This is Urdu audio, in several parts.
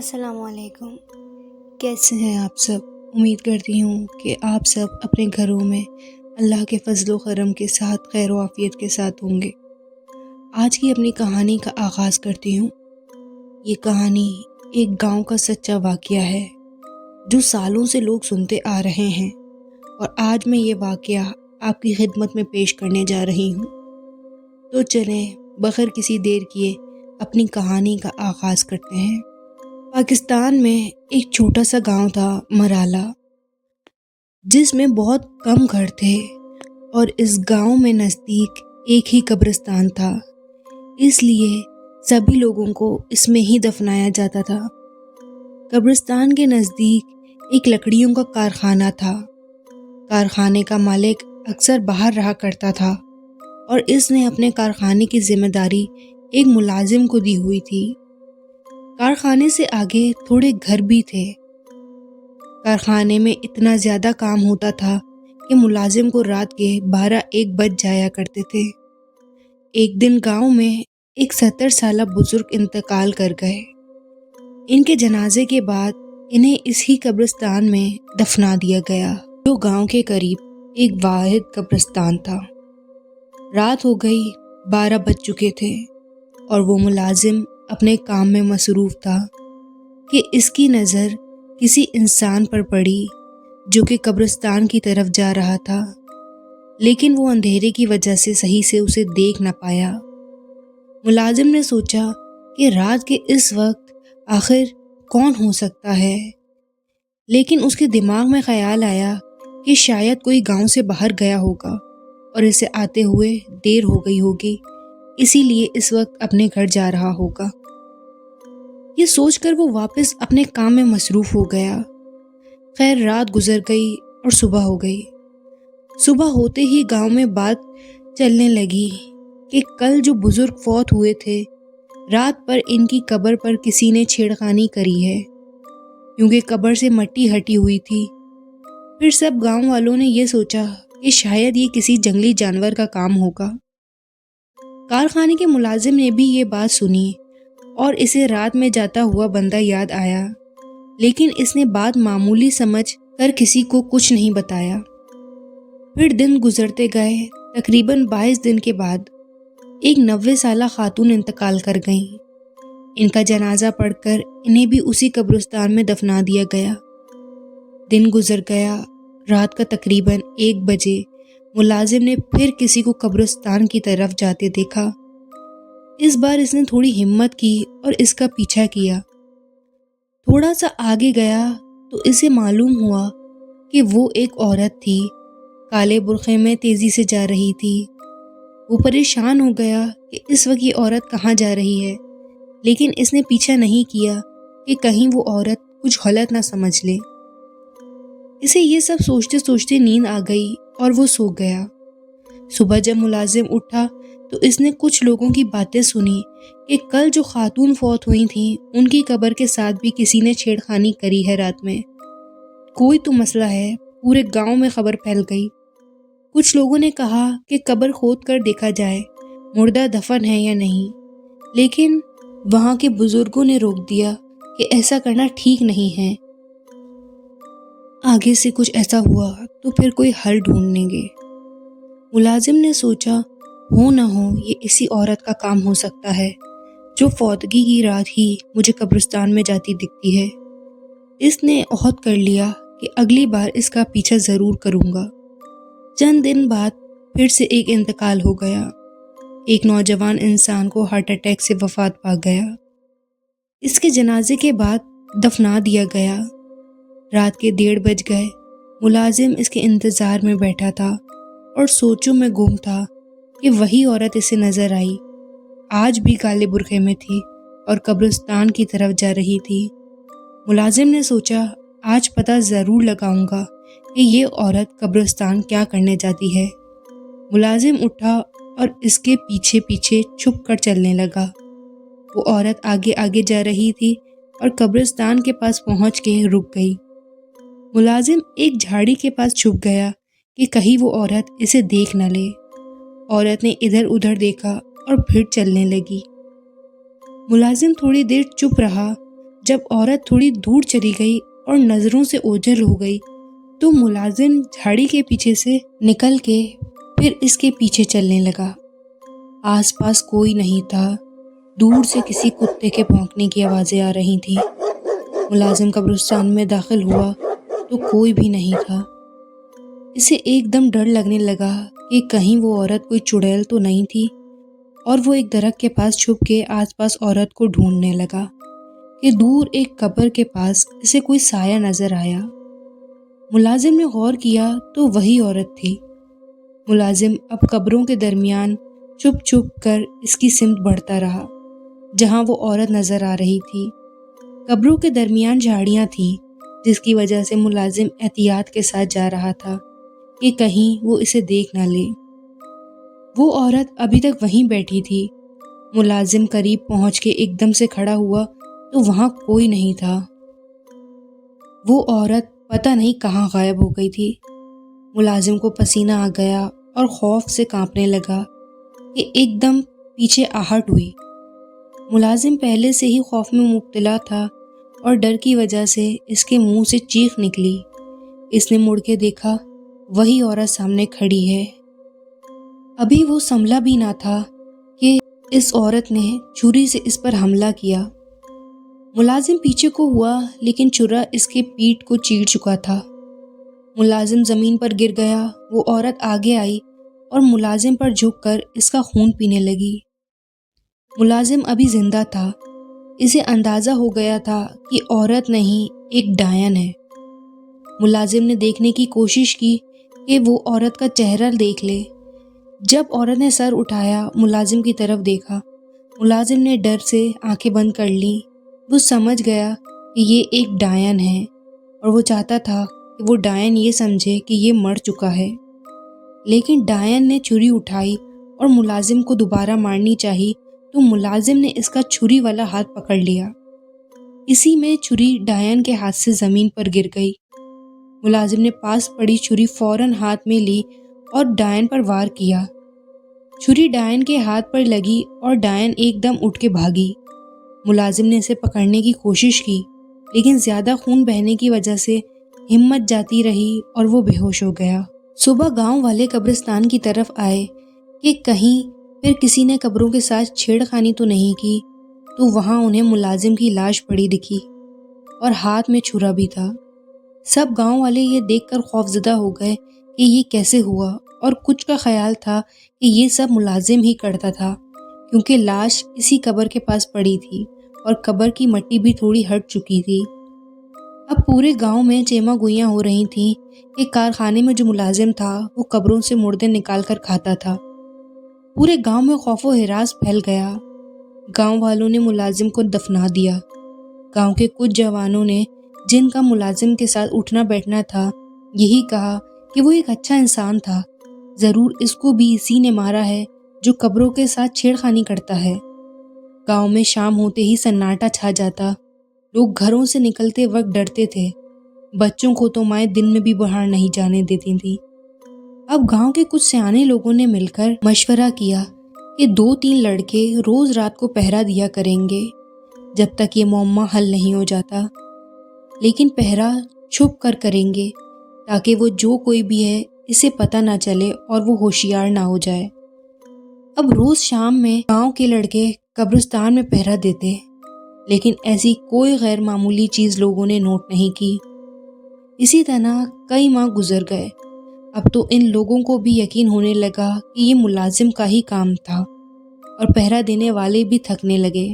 السلام علیکم۔ کیسے ہیں آپ سب؟ امید کرتی ہوں کہ آپ سب اپنے گھروں میں اللہ کے فضل و کرم کے ساتھ خیر و عافیت کے ساتھ ہوں گے۔ آج کی اپنی کہانی کا آغاز کرتی ہوں۔ یہ کہانی ایک گاؤں کا سچا واقعہ ہے جو سالوں سے لوگ سنتے آ رہے ہیں، اور آج میں یہ واقعہ آپ کی خدمت میں پیش کرنے جا رہی ہوں۔ تو چلیں بغیر کسی دیر کیے اپنی کہانی کا آغاز کرتے ہیں۔ پاکستان میں ایک چھوٹا سا گاؤں تھا، مرالا، جس میں بہت کم گھر تھے، اور اس گاؤں میں نزدیک ایک ہی قبرستان تھا، اس لیے سبھی لوگوں کو اس میں ہی دفنایا جاتا تھا۔ قبرستان کے نزدیک ایک لکڑیوں کا کارخانہ تھا۔ کارخانے کا مالک اکثر باہر رہا کرتا تھا، اور اس نے اپنے کارخانے کی ذمہ داری ایک ملازم کو دی ہوئی تھی۔ کارخانے سے آگے تھوڑے گھر بھی تھے۔ کارخانے میں اتنا زیادہ کام ہوتا تھا کہ ملازم کو رات کے 12-1 بج جایا کرتے تھے۔ ایک دن گاؤں میں ایک 70 سالہ بزرگ انتقال کر گئے۔ ان کے جنازے کے بعد انہیں اس ہی قبرستان میں دفنا دیا گیا، جو گاؤں کے قریب ایک واحد قبرستان تھا۔ رات ہو گئی، 12 بج چکے تھے، اور وہ ملازم اپنے کام میں مصروف تھا کہ اس کی نظر کسی انسان پر پڑی جو کہ قبرستان کی طرف جا رہا تھا، لیکن وہ اندھیرے کی وجہ سے صحیح سے اسے دیکھ نہ پایا۔ ملازم نے سوچا کہ رات کے اس وقت آخر کون ہو سکتا ہے، لیکن اس کے دماغ میں خیال آیا کہ شاید کوئی گاؤں سے باہر گیا ہوگا اور اسے آتے ہوئے دیر ہو گئی ہوگی، اسی لیے اس وقت اپنے گھر جا رہا ہوگا۔ یہ سوچ کر وہ واپس اپنے کام میں مصروف ہو گیا۔ خیر، رات گزر گئی اور صبح ہو گئی۔ صبح ہوتے ہی گاؤں میں بات چلنے لگی کہ کل جو بزرگ فوت ہوئے تھے، رات پر ان کی قبر پر کسی نے چھیڑخانی کری ہے، کیونکہ قبر سے مٹی ہٹی ہوئی تھی۔ پھر سب گاؤں والوں نے یہ سوچا کہ شاید یہ کسی جنگلی جانور کا کام ہوگا۔ کارخانے کے ملازم نے بھی یہ بات سنی، اور اسے رات میں جاتا ہوا بندہ یاد آیا، لیکن اس نے بات معمولی سمجھ کر کسی کو کچھ نہیں بتایا۔ پھر دن گزرتے گئے۔ تقریباً 22 دن کے بعد ایک 90 سالہ خاتون انتقال کر گئیں۔ ان کا جنازہ پڑھ کر انہیں بھی اسی قبرستان میں دفنا دیا گیا۔ دن گزر گیا۔ رات کا تقریباً 1 بجے ملازم نے پھر کسی کو قبرستان کی طرف جاتے دیکھا۔ اس بار اس نے تھوڑی ہمت کی اور اس کا پیچھا کیا۔ تھوڑا سا آگے گیا تو اسے معلوم ہوا کہ وہ ایک عورت تھی، کالے برقعے میں تیزی سے جا رہی تھی۔ وہ پریشان ہو گیا کہ اس وقت یہ عورت کہاں جا رہی ہے، لیکن اس نے پیچھا نہیں کیا کہ کہیں وہ عورت کچھ غلط نہ سمجھ لے۔ اسے یہ سب سوچتے سوچتے نیند آ گئی اور وہ سو گیا۔ صبح جب ملازم اٹھا تو اس نے کچھ لوگوں کی باتیں سنی کہ کل جو خاتون فوت ہوئی تھیں، ان کی قبر کے ساتھ بھی کسی نے چھیڑخانی کری ہے رات میں۔ کوئی تو مسئلہ ہے۔ پورے گاؤں میں خبر پھیل گئی۔ کچھ لوگوں نے کہا کہ قبر کھود کر دیکھا جائے، مردہ دفن ہے یا نہیں، لیکن وہاں کے بزرگوں نے روک دیا کہ ایسا کرنا ٹھیک نہیں ہے۔ آگے سے کچھ ایسا ہوا تو پھر کوئی حل ڈھونڈیں گے۔ ملازم نے سوچا ہو نہ ہو یہ اسی عورت کا کام ہو سکتا ہے جو فوتگی کی رات ہی مجھے قبرستان میں جاتی دکھتی ہے۔ اس نے عہد کر لیا کہ اگلی بار اس کا پیچھا ضرور کروں گا۔ چند دن بعد پھر سے ایک انتقال ہو گیا۔ ایک نوجوان انسان کو ہارٹ اٹیک سے وفات پا گیا۔ اس کے جنازے کے بعد دفنا دیا گیا۔ رات کے 1:30 بج گئے۔ ملازم اس کے انتظار میں بیٹھا تھا اور سوچوں میں گم تھا کہ وہی عورت اسے نظر آئی۔ آج بھی کالے برقعے میں تھی اور قبرستان کی طرف جا رہی تھی۔ ملازم نے سوچا آج پتہ ضرور لگاؤں گا کہ یہ عورت قبرستان کیا کرنے جاتی ہے۔ ملازم اٹھا اور اس کے پیچھے پیچھے چھپ کر چلنے لگا۔ وہ عورت آگے آگے جا رہی تھی اور قبرستان کے پاس پہنچ کے رک گئی۔ ملازم ایک جھاڑی کے پاس چھپ گیا کہ کہیں وہ عورت اسے دیکھ نہ لے۔ عورت نے ادھر ادھر دیکھا اور پھر چلنے لگی۔ ملازم تھوڑی دیر چپ رہا جب عورت تھوڑی دور چلی گئی اور نظروں سے اوجھل ہو گئی تو ملازم جھاڑی کے پیچھے سے نکل کے پھر اس کے پیچھے چلنے لگا۔ آس پاس کوئی نہیں تھا، دور سے کسی کتے کے بھونکنے کی آوازیں آ رہی تھیں۔ ملازم قبرستان میں داخل ہوا تو کوئی بھی نہیں تھا۔ اسے ایک دم ڈر لگنے لگا کہ کہیں وہ عورت کوئی چڑیل تو نہیں تھی، اور وہ ایک درخت کے پاس چھپ کے آس پاس عورت کو ڈھونڈنے لگا کہ دور ایک قبر کے پاس اسے کوئی سایہ نظر آیا۔ ملازم نے غور کیا تو وہی عورت تھی۔ ملازم اب قبروں کے درمیان چھپ چھپ کر اس کی سمت بڑھتا رہا جہاں وہ عورت نظر آ رہی تھی۔ قبروں کے درمیان جھاڑیاں تھیں جس کی وجہ سے ملازم احتیاط کے ساتھ جا رہا تھا کہ کہیں وہ اسے دیکھ نہ لے۔ وہ عورت ابھی تک وہیں بیٹھی تھی۔ ملازم قریب پہنچ کے ایک دم سے کھڑا ہوا تو وہاں کوئی نہیں تھا۔ وہ عورت پتہ نہیں کہاں غائب ہو گئی تھی۔ ملازم کو پسینہ آ گیا اور خوف سے کانپنے لگا کہ ایک دم پیچھے آہٹ ہوئی۔ ملازم پہلے سے ہی خوف میں مبتلا تھا اور ڈر کی وجہ سے اس کے منہ سے چیخ نکلی۔ اس نے مڑ کے دیکھا، وہی عورت سامنے کھڑی ہے۔ ابھی وہ سنبھلا بھی نہ تھا کہ اس عورت نے چھری سے اس پر حملہ کیا۔ ملازم پیچھے کو ہوا لیکن چھرا اس کے پیٹھ کو چیر چکا تھا۔ ملازم زمین پر گر گیا۔ وہ عورت آگے آئی اور ملازم پر جھک کر اس کا خون پینے لگی۔ ملازم ابھی زندہ تھا۔ اسے اندازہ ہو گیا تھا کہ عورت نہیں، ایک ڈائن ہے۔ ملازم نے دیکھنے کی کوشش کی کہ وہ عورت کا چہرہ دیکھ لے۔ جب عورت نے سر اٹھایا، ملازم کی طرف دیکھا، ملازم نے ڈر سے آنکھیں بند کر لیں۔ وہ سمجھ گیا کہ یہ ایک ڈائن ہے اور وہ چاہتا تھا کہ وہ ڈائن یہ سمجھے کہ یہ مر چکا ہے، لیکن ڈائن نے چھری اٹھائی اور ملازم کو دوبارہ مارنی چاہی تو ملازم نے اس کا چھری والا ہاتھ پکڑ لیا۔ اسی میں چھری ڈائن کے ہاتھ سے زمین پر گر گئی۔ ملازم نے پاس پڑی چھری فوراً ہاتھ میں لی اور ڈائن پر وار کیا۔ چھری ڈائن کے ہاتھ پر لگی اور ڈائن ایک دم اٹھ کے بھاگی۔ ملازم نے اسے پکڑنے کی کوشش کی لیکن زیادہ خون بہنے کی وجہ سے ہمت جاتی رہی اور وہ بے ہوش ہو گیا۔ صبح گاؤں والے قبرستان کی طرف آئے کہ کہیں پھر کسی نے قبروں کے ساتھ چھیڑ خانی تو نہیں کی، تو وہاں انہیں ملازم کی لاش پڑی دکھی اور ہاتھ میں چھرا بھی تھا۔ سب گاؤں والے یہ دیکھ کر خوفزدہ ہو گئے کہ یہ کیسے ہوا، اور کچھ کا خیال تھا کہ یہ سب ملازم ہی کرتا تھا کیونکہ لاش اسی قبر کے پاس پڑی تھی اور قبر کی مٹی بھی تھوڑی ہٹ چکی تھی۔ اب پورے گاؤں میں چیما گوئیاں ہو رہی تھیں کہ کارخانے میں جو ملازم تھا وہ قبروں سے مردے نکال کر کھاتا تھا۔ پورے گاؤں میں خوف و ہراس پھیل گیا۔ گاؤں والوں نے ملازم کو دفنا دیا۔ گاؤں کے کچھ جوانوں نے، جن کا ملازم کے ساتھ اٹھنا بیٹھنا تھا، یہی کہا کہ وہ ایک اچھا انسان تھا، ضرور اس کو بھی اسی نے مارا ہے جو قبروں کے ساتھ چھیڑ خانی کرتا ہے۔ گاؤں میں شام ہوتے ہی سناٹا چھا جاتا۔ لوگ گھروں سے نکلتے وقت ڈرتے تھے۔ بچوں کو تو مائیں دن میں بھی باہر نہیں جانے دیتی تھیں۔ اب گاؤں کے کچھ سیانے لوگوں نے مل کر مشورہ کیا کہ 2-3 لڑکے روز رات کو پہرا دیا کریں گے جب تک یہ معمہ حل نہیں ہو جاتا، لیکن پہرا چھپ کر کریں گے تاکہ وہ جو کوئی بھی ہے اسے پتہ نہ چلے اور وہ ہوشیار نہ ہو جائے۔ اب روز شام میں گاؤں کے لڑکے قبرستان میں پہرا دیتے، لیکن ایسی کوئی غیر معمولی چیز لوگوں نے نوٹ نہیں کی۔ اسی طرح کئی ماہ گزر گئے۔ اب تو ان لوگوں کو بھی یقین ہونے لگا کہ یہ ملازم کا ہی کام تھا اور پہرا دینے والے بھی تھکنے لگے۔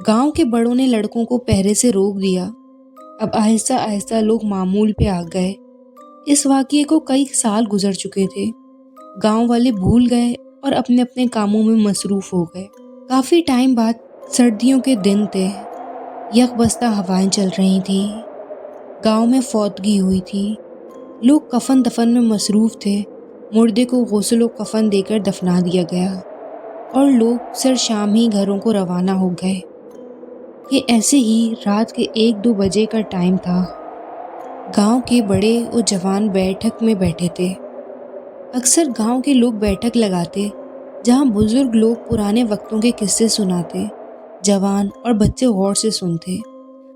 گاؤں کے بڑوں نے لڑکوں کو پہرے سے روک دیا۔ اب آہستہ آہستہ لوگ معمول پہ آ گئے۔ اس واقعے کو کئی سال گزر چکے تھے۔ گاؤں والے بھول گئے اور اپنے اپنے کاموں میں مصروف ہو گئے۔ کافی ٹائم بعد سردیوں کے دن تھے۔ یک بستہ ہوائیں چل رہی تھیں۔ گاؤں میں فوتگی ہوئی تھی۔ لوگ کفن دفن میں مصروف تھے۔ مردے کو غسل و کفن دے کر دفنا دیا گیا اور لوگ سر شام ہی گھروں کو روانہ ہو گئے۔ یہ ایسے ہی رات کے 1-2 بجے کا ٹائم تھا۔ گاؤں کے بڑے اور جوان بیٹھک میں بیٹھے تھے۔ اکثر گاؤں کے لوگ بیٹھک لگاتے جہاں بزرگ لوگ پرانے وقتوں کے قصے سناتے، جوان اور بچے غور سے سنتے۔